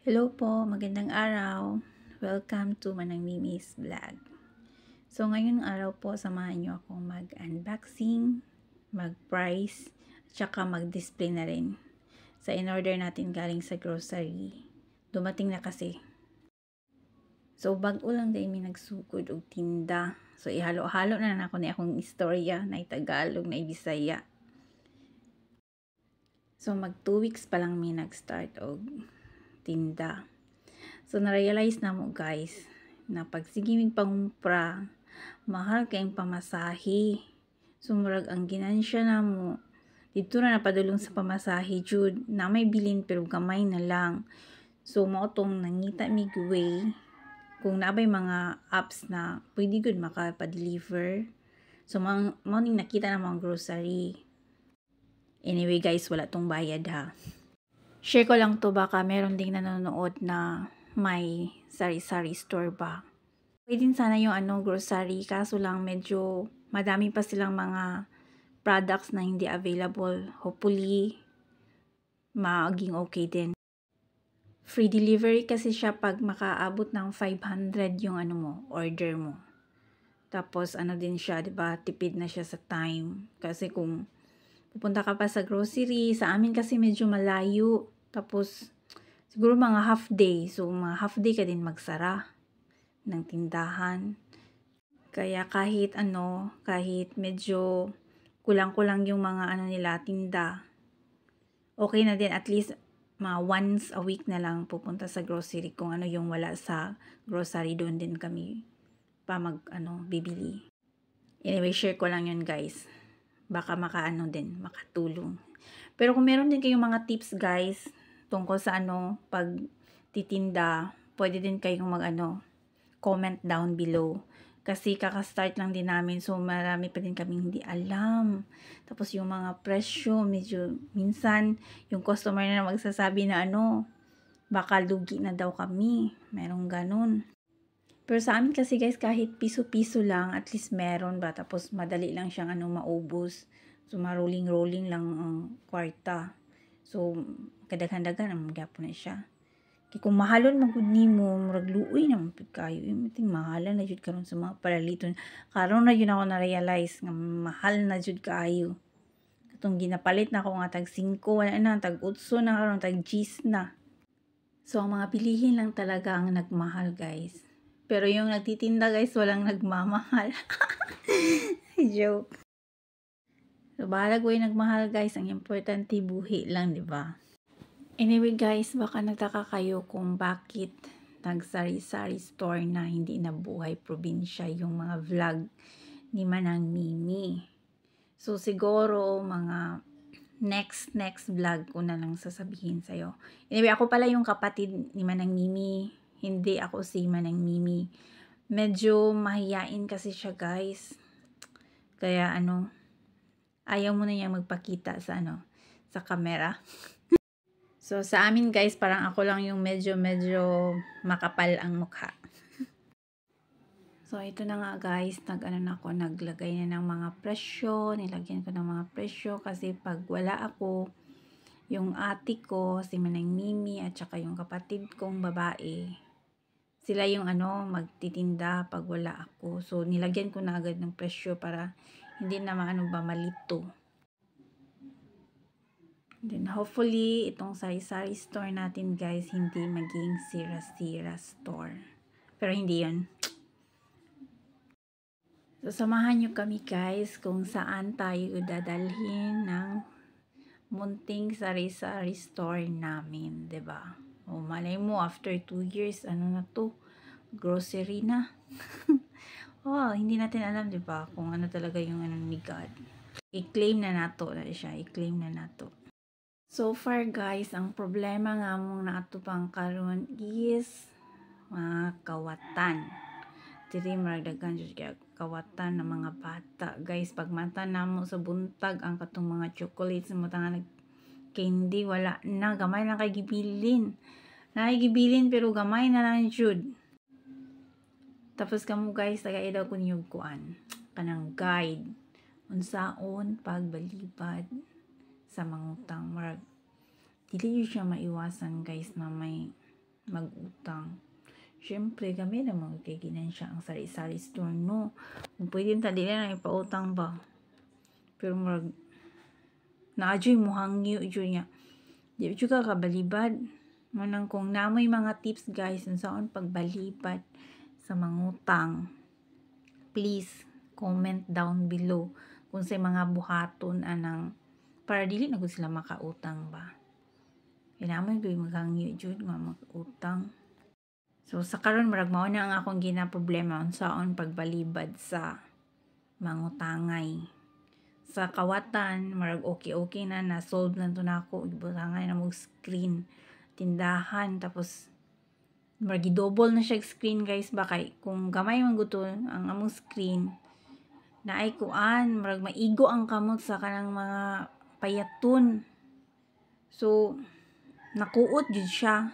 Hello po, magandang araw. Welcome to Manang Mimi's Vlog. So ngayong araw po, samahan niyo ako mag-unboxing, mag-price, at saka mag-display na rin. Sa in-order natin galing sa grocery. Dumating na kasi. So bago lang dahil may nagsugod og tinda. So ihalo-halo na ako ni akong istorya na Tagalog na Bisaya. So mag 2 weeks pa lang may nag-start og tinda. So, na-realize na mo guys, na pag sige mig pangumpra, mahal kayong pamasahe. So, murag ang ginansya na mo, dito na napadulong sa pamasahe, jud, na may bilin pero gamay na lang. So, mao tong nangita mig way, kung nabay mga apps na pwede good makapadeliver. So, mao ning nakita na mga grocery. Anyway guys, wala tong bayad ha. Share ko lang to, baka meron ding nanonood na may sari-sari store ba. Pwede sana yung grocery, kaso lang medyo madami pa silang mga products na hindi available. Hopefully, maging okay din. Free delivery kasi siya pag makaabot ng 500 yung order mo. Tapos din siya, 'di ba? Tipid na siya sa time. Kasi kung pupunta ka pa sa grocery, sa amin kasi medyo malayo. Tapos siguro mga half day. So, mga half day ka din magsara ng tindahan. Kaya kahit medyo kulang-kulang yung mga nila tinda, okay na din at least mga once a week na lang pupunta sa grocery kung yung wala sa grocery, doon din kami pa bibili. Anyway, share ko lang yun guys. Baka makatulong. Pero kung meron din kayong mga tips guys, tungkol sa pag titinda, pwede din kayong comment down below. Kasi kaka-start lang din namin, so marami pa din kaming hindi alam. Tapos yung mga presyo, medyo minsan yung customer na magsasabi na baka lugi na daw kami. Merong ganun. Pero sa amin kasi guys, kahit piso-piso lang, at least meron ba. Tapos madali lang siyang maubos. So ma-rolling-rolling lang ang kwarta. So kadaghan-daghan ang gyapon na siya. Kaya kung mahalon magud nimo, murag luoy naman pud kayo. Ting mahalan na jud karon sa mga palaliton. Karon na jud ako na-realize nga mahal na jud kaayo. Katong ginapalit na ako nga tag 5, wala na tag 8 na karon, tag 10 na. So ang mga bilihin lang talaga ang nagmahal guys. Pero yung nagtitinda guys, walang nagmamahal. Joke. So bahala ko yung nagmahal guys, ang importante buhi lang, di ba? Anyway guys, baka nagtaka kayo kung bakit nag-sari-sari store na hindi nabuhay probinsya yung mga vlog ni Manang Mimi. So siguro mga next vlog ko na lang sasabihin sa'yo. Anyway, ako pala yung kapatid ni Manang Mimi. Hindi ako si Manang Mimi. Medyo mahiyain kasi siya guys. Kaya ayaw mo na niya magpakita sa sa camera. So, sa amin guys, parang ako lang yung medyo makapal ang mukha. So, ito na nga guys, naglagay na ng mga presyo, nilagyan ko ng mga presyo kasi pag wala ako, yung ate ko, si Manang Mimi, at saka yung kapatid kong babae, sila yung magtitinda pag wala ako. So, nilagyan ko na agad ng presyo para hindi na malito. Then, hopefully, itong sari-sari store natin, guys, hindi maging sira-sira store. Pero hindi yun. So, samahan nyo kami, guys, kung saan tayo dadalhin ng munting sari-sari store namin, 'di ba? O, malay mo, after 2 years, na to? Grocery na. Oh, hindi natin alam, 'di ba? Kung talaga yung ni God. I-claim na nato na siya. I-claim na nato. So far guys, ang problema nga mong naatupang karon is mga kawatan. Diri maragdagan jud kay kawatan ng mga bata. Guys, pag mata namo sa buntag ang katong mga chocolates mo tanga candy, wala na, gamay na kay gibilin. Gibilin pero gamay na lang jud. Tapos kamo guys, tagay daw ko niyog kuan kanang guide unsaon pagbalibad sa mangutang. Marag dili yun siya maiwasan guys na may magutang. Syempre, kami naman kay ginansya ang sari-sari store, no? Kung pwede ta, di na ipautang ba? Pero naadyo'y mo hangyo, niya. Di juga kabalibad. Manang kung namoy mga tips guys, saan pagbalibad sa mangutang, please comment down below kung sa mga buhaton anang para dili na gud sila makautang ba. Kailangan ko maghangyo jud nga makautang. So sa karon murag mao na ang akong ginaproblema unsaon pagbalibad sa mangutangay. Sa kawatan murag okay na solve na to nako, ibutangay na mo screen tindahan, tapos murag double na siya screen guys ba, kay kung gamay man gud ang among screen na ay kuan murag maigo ang kamot sa kanang mga payaton. So nakuot jud siya.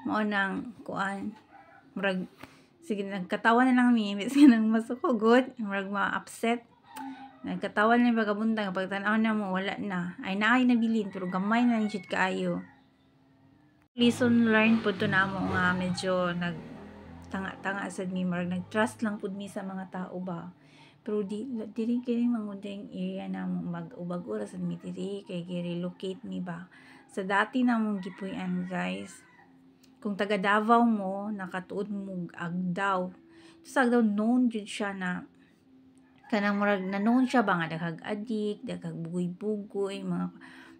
Mao nang kuan murag sige nagkatawa na lang mi imbes nang masukugot murag ma-upset. Nagkatawa na yung pagkabuntang pagtanaw na mo wala na ay naay nabilin pero gamay na jud kaayo. Lesson learned pud to namo nga medyo tanga sad mi, murag nag-trust lang pud mi sa mga tao ba. Pero diri kini mangudeng area namo mag-ubag oras sad mi diri kay gi-relocate mi ba. Sa dati namong gipuy-an guys, kung taga Davao mo, nakatuod mo Agdaw. Sa Agdaw known jud siya na kanang murag na known siya ba nga daghag adik, daghag bugoy-bugoy mga,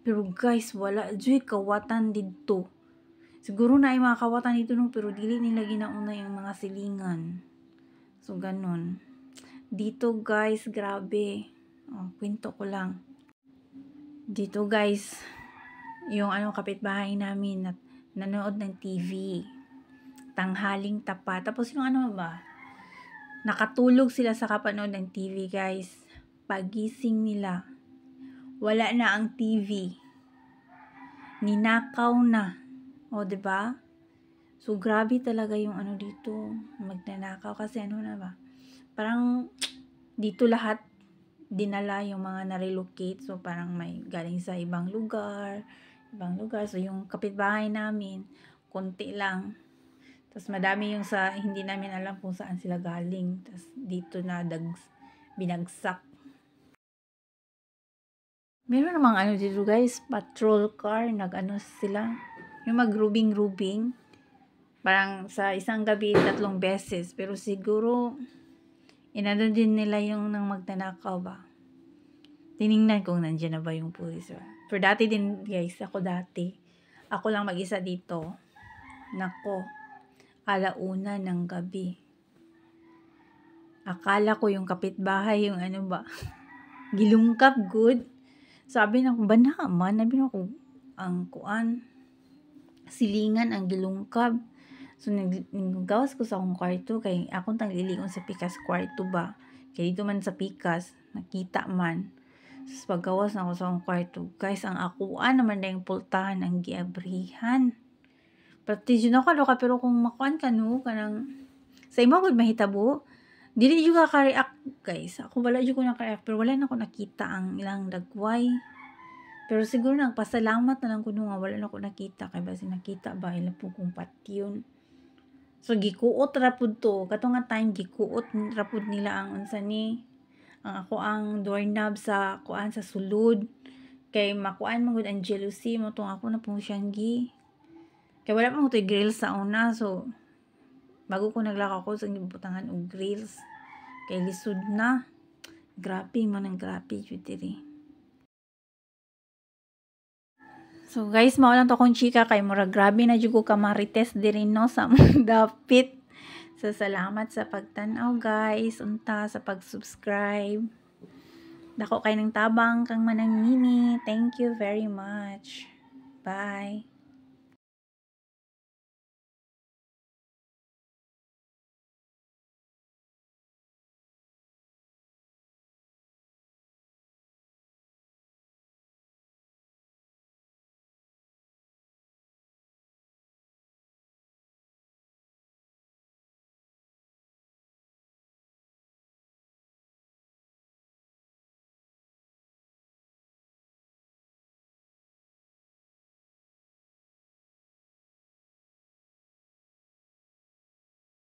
pero guys wala jud kawatan didto. Siguro na ay mga kawatan dito no, pero dili nila ginauna yung mga silingan. So ganon. Dito guys, grabe. Kwento ko lang. Dito guys, yung kapitbahay namin nanood ng TV. Tanghaling tapat. Tapos yung ba? Nakatulog sila sa kapanood ng TV guys. Pagising nila, wala na ang TV. Ninakaw na. O, diba? So, grabe talaga yung dito. Magnanakaw kasi na ba? Parang, dito lahat dinala yung mga na-relocate. So, parang may galing sa ibang lugar. So, yung kapitbahay namin, konti lang. Tapos, madami yung sa, hindi namin alam kung saan sila galing. Tapos, dito na binagsak. Meron namang dito guys, patrol car, sila. Yung mag-rubing. Parang sa isang gabi, 3 beses. Pero siguro, inano din nila yung nang magnanakaw ba. Tiningnan kung nandiyan na ba yung pulis. Pero dati din guys, ako lang mag-isa dito. Nako, 1:00 ng gabi. Akala ko yung kapitbahay, yung gilungkap good. Sabi na ko, banaman, nabi na ko, ang kuan, silingan ang gilungkab. So, nagawas ko sa akong kwarto, kay akong tangliligon sa pikas kwarto ba. Kaya dito man sa pikas, nakita man. So, paggawas na ako sa akong kwarto, guys, ang akuan naman na yung pultahan, ang giabrihan. Pati yun ako, pero kung makuan ka no, kanang, sa imo ko mahitabo, dili juga ka-react guys. Ako wala juga ko naka-react, pero wala na ako nakita ang ilang dagway. Pero siguro nagpasalamat na lang ko nga wala na ako nakita. Kaya basi nakita ba ilang po kong patyon. So gikuot rapud to. Kato nga time gikuot rapud nila ang unsa ni ang ako ang doorknob sa kuan sa sulod. Kay makuan mo gud ang jealousy mo tong ako na pong siyang kay wala pa mo to grill sa una. So bago ko naglakaw ko sa gibutangan og grills. Kay lisod na. Grabe man ang grabe jud diri. So guys, mao lang to akong chika kay murag grabe na jud ko ka marites diri no sa among dapit. So salamat sa pagtan-aw guys, unta sa pag-subscribe. Dako kay ng tabang kang manang nini. Thank you very much. Bye.